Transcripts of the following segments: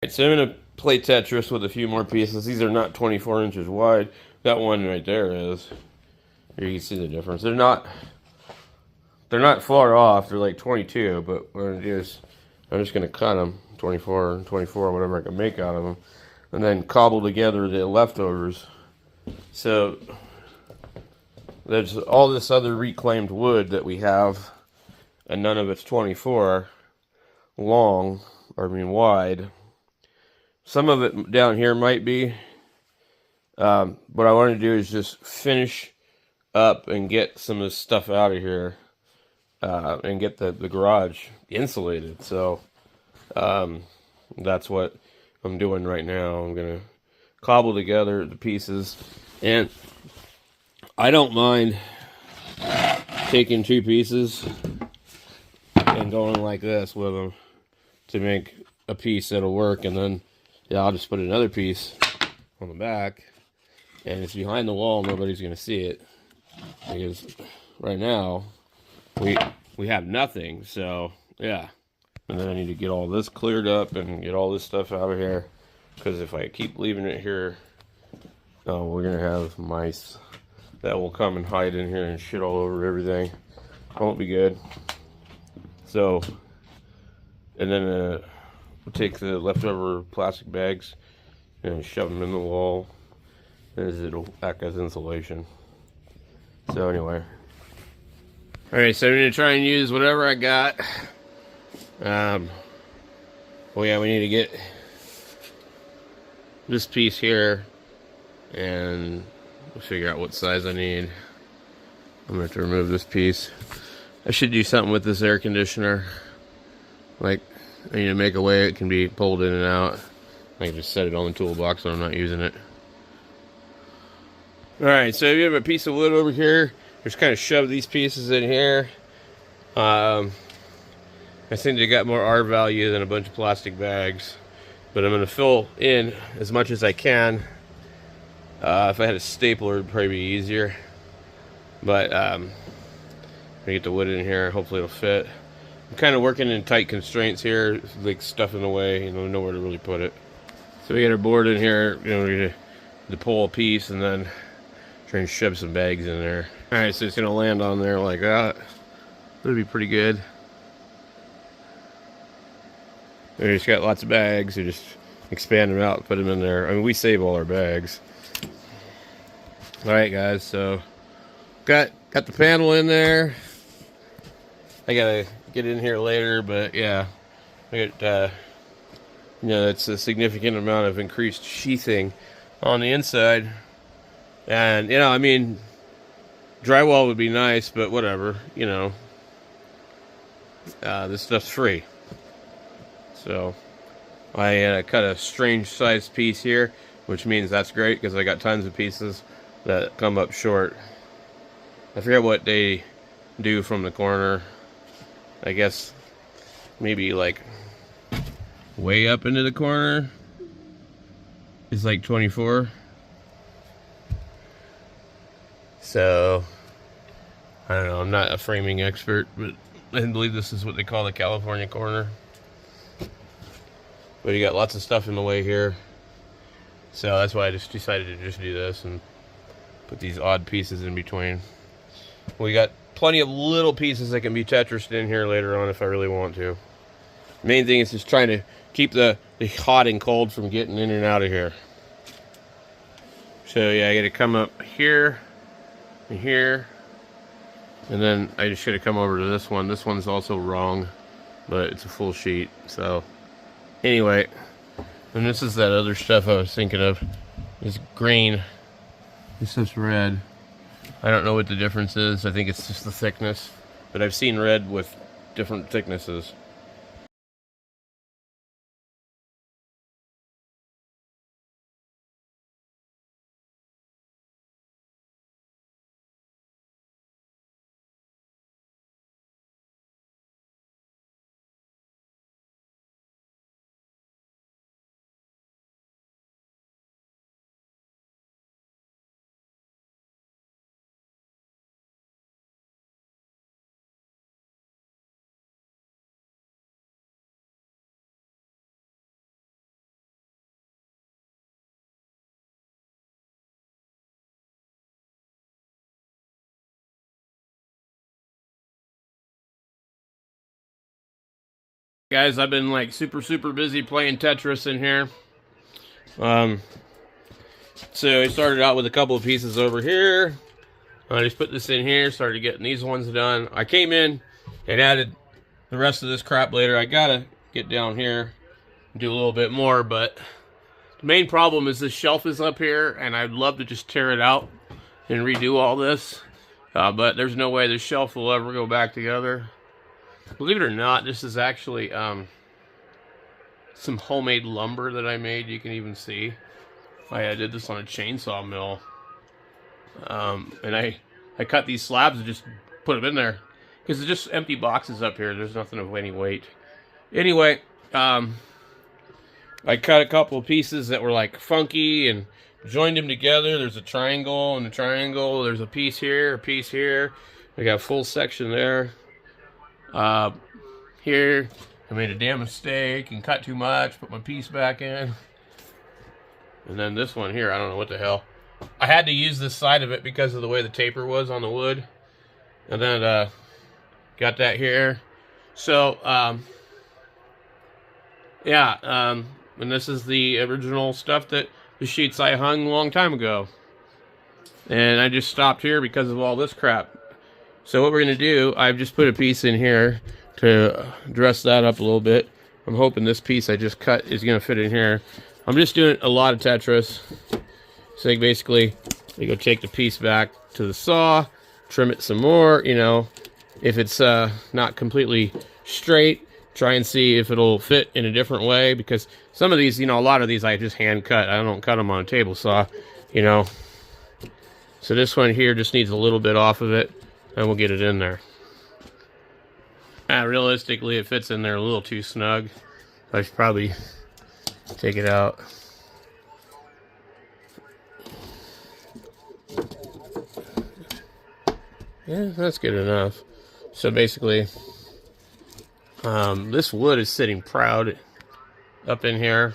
Alright, so I'm going to play Tetris with a few more pieces. These are not 24 inches wide. That one right there is. Here you can see the difference. They're not far off. They're like 22, but what I'm going to do is I'm just going to cut them 24 and 24, whatever I can make out of them, and then cobble together the leftovers. So there's all this other reclaimed wood that we have, and none of it's 24 long, or I mean wide. Some of it down here might be. What I want to do is just finish up and get some of this stuff out of here, and get the garage insulated. So that's what I'm doing right now. I'm going to cobble together the pieces, and I don't mind taking two pieces and going like this with them to make a piece that'll work, and then I'll just put another piece on the back, and it's behind the wall. Nobody's going to see it because right now we have nothing. So yeah, and then I need to get all this cleared up and get all this stuff out of here, because if I keep leaving it here, we're gonna have mice that will come and hide in here and shit all over everything. Won't be good. So, and then we'll take the leftover plastic bags and shove them in the wall, as it'll act as insulation. So anyway, all right. So I'm gonna try and use whatever I got. Well, yeah, we need to get this piece here, and we'll figure out what size I need. I'm gonna have to remove this piece. I should do something with this air conditioner. Like, I need to make a way it can be pulled in and out. I can just set it on the toolbox so I'm not using it. Alright, so you have a piece of wood over here. Just kind of shove these pieces in here. I think they got more R value than a bunch of plastic bags. But I'm going to fill in as much as I can. If I had a stapler, it'd probably be easier. But I'm going to get the wood in here. Hopefully it'll fit. I'm kind of working in tight constraints here, like stuff in the way, nowhere to really put it. So we got our board in here, to pull a piece and then try and shove some bags in there. Alright, so it's going to land on there like that. That'll be pretty good. We just got lots of bags, we just expand them out, put them in there. I mean, we save all our bags. Alright guys, so got the panel in there. I gotta get in here later, but yeah, I got, it's a significant amount of increased sheathing on the inside. And, I mean, drywall would be nice, but whatever, this stuff's free. So, I cut a strange sized piece here, which means that's great, because I got tons of pieces that come up short. I forget what they do from the corner. I guess maybe like way up into the corner is like 24. So I don't know, I'm not a framing expert, but I believe this is what they call the California corner. But you got lots of stuff in the way here, so that's why I just decided to just do this and put these odd pieces in between. We got plenty of little pieces that can be Tetrised in here later on if I really want to. Main thing is just trying to keep the hot and cold from getting in and out of here. So yeah, I gotta come up here and here, and then I just gotta come over to this one. This one's also wrong, but it's a full sheet. So anyway, and this is that other stuff I was thinking of. This green, this is red. I don't know what the difference is. I think it's just the thickness, but I've seen red with different thicknesses. Guys, I've been like super busy playing Tetris in here. So I started out with a couple of pieces over here. I just put this in here, started getting these ones done. I came in and added the rest of this crap later. I gotta get down here and do a little bit more, but the main problem is this shelf is up here, and I'd love to just tear it out and redo all this. But there's no way the shelf will ever go back together. Believe it or not, this is actually some homemade lumber that I made. You can even see I did this on a chainsaw mill. And I cut these slabs and just put them in there because it's just empty boxes up here. There's nothing of any weight. Anyway, I cut a couple of pieces that were like funky and joined them together. There's a triangle and a triangle. There's a piece here, a piece here. I got a full section there. Here, I made a damn mistake and cut too much, put my piece back in. And then this one here, I don't know what the hell. I had to use this side of it because of the way the taper was on the wood. And then, got that here. So, yeah, and this is the original stuff that the sheets I hung a long time ago. And I just stopped here because of all this crap. So what we're going to do, I've just put a piece in here to dress that up a little bit. I'm hoping this piece I just cut is going to fit in here. I'm just doing a lot of Tetris. So basically, you go take the piece back to the saw, trim it some more, you know. If it's not completely straight, try and see if it'll fit in a different way. Because some of these, you know, a lot of these I just hand cut. I don't cut them on a table saw, you know. So this one here just needs a little bit off of it. And we'll get it in there. Realistically, it fits in there a little too snug. I should probably take it out. Yeah, that's good enough. So basically, this wood is sitting proud up in here,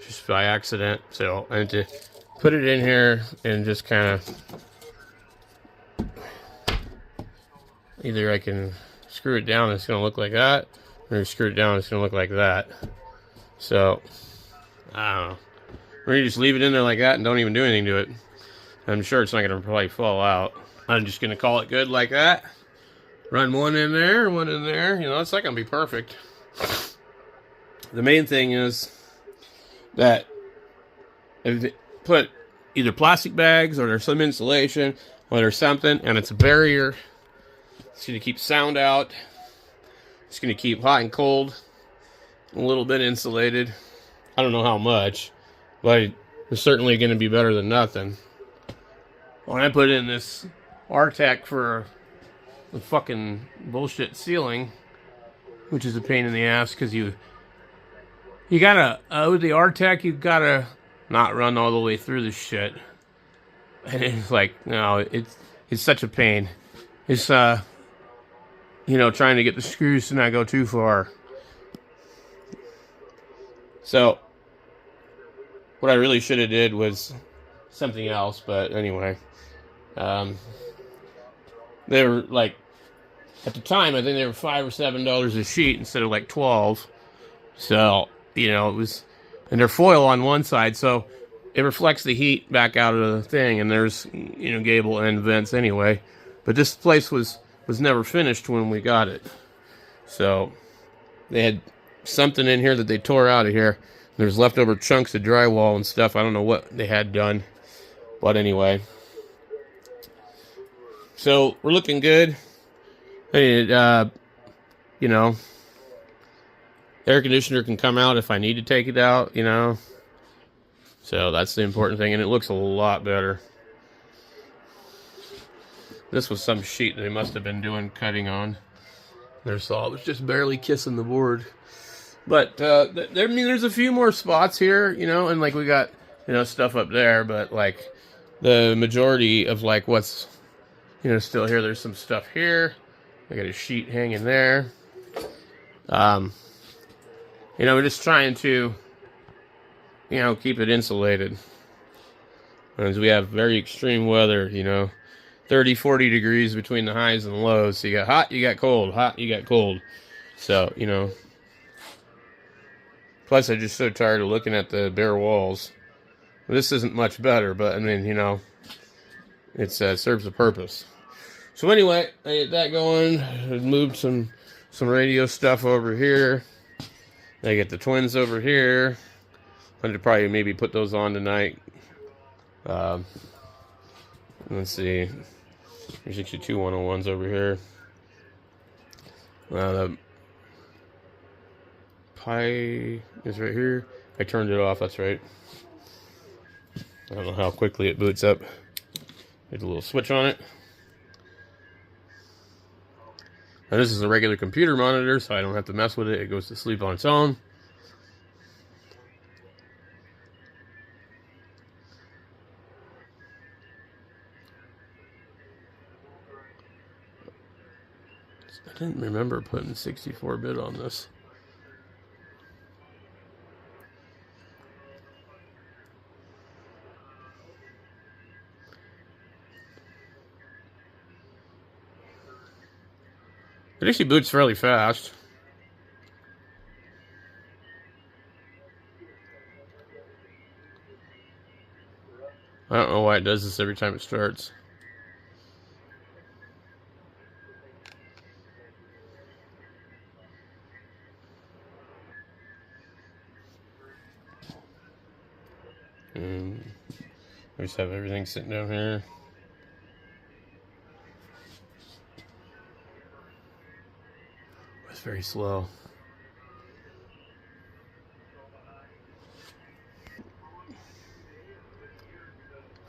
just by accident. So I need to put it in here and just kind of... Either I can screw it down and it's going to look like that, or screw it down and it's going to look like that. So, I don't know. Or you just leave it in there like that and don't even do anything to it. I'm sure it's not going to probably fall out. I'm just going to call it good like that. Run one in there, one in there. You know, it's not going to be perfect. The main thing is that if you put either plastic bags or there's some insulation or there's something and it's a barrier, it's going to keep sound out. It's going to keep hot and cold. A little bit insulated. I don't know how much, but it's certainly going to be better than nothing. When I put in this Artec for the fucking bullshit ceiling, which is a pain in the ass because you gotta, with the Artec, you gotta not run all the way through the shit. And it's like, no, it's such a pain. It's, you know, trying to get the screws to not go too far. So, what I really should have did was something else, but anyway. They were like, at the time, I think they were $5 or $7 a sheet instead of like 12. So, you know, it was, and they're foil on one side, so it reflects the heat back out of the thing, and there's, you know, gable end vents anyway. But this place was never finished when we got it. So they had something in here that they tore out of here. There's leftover chunks of drywall and stuff. I don't know what they had done. But anyway. So we're looking good. And, you know, air conditioner can come out if I need to take it out, you know. So that's the important thing. And it looks a lot better. This was some sheet they must have been doing cutting on. Their saw was just barely kissing the board. But, I mean, there's a few more spots here, you know, and, like, we got, you know, stuff up there, but, like, the majority of, like, what's, you know, still here, there's some stuff here. I got a sheet hanging there. You know, we're just trying to, you know, keep it insulated. As we have very extreme weather, you know. 30, 40 degrees between the highs and the lows. So you got hot, you got cold. Hot, you got cold. So, you know, Plus, I'm just so tired of looking at the bare walls. This isn't much better, but I mean, you know, it serves a purpose. So anyway, I get that going. I moved some radio stuff over here. I get the twins over here. I could probably maybe put those on tonight. Let's see. There's actually two 101s over here. The Pi is right here. I turned it off, that's right. I don't know how quickly it boots up. There's a little switch on it. Now this is a regular computer monitor, so I don't have to mess with it. It goes to sleep on its own. I didn't remember putting 64-bit on this. It actually boots fairly fast. I don't know why it does this every time it starts. And I just have everything sitting down here. It's very slow.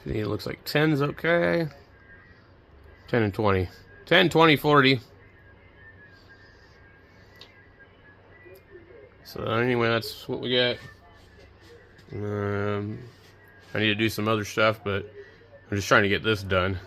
See, it looks like 10's okay. 10 and 20. 10, 20, 40. So anyway, that's what we got. I need to do some other stuff, but I'm just trying to get this done.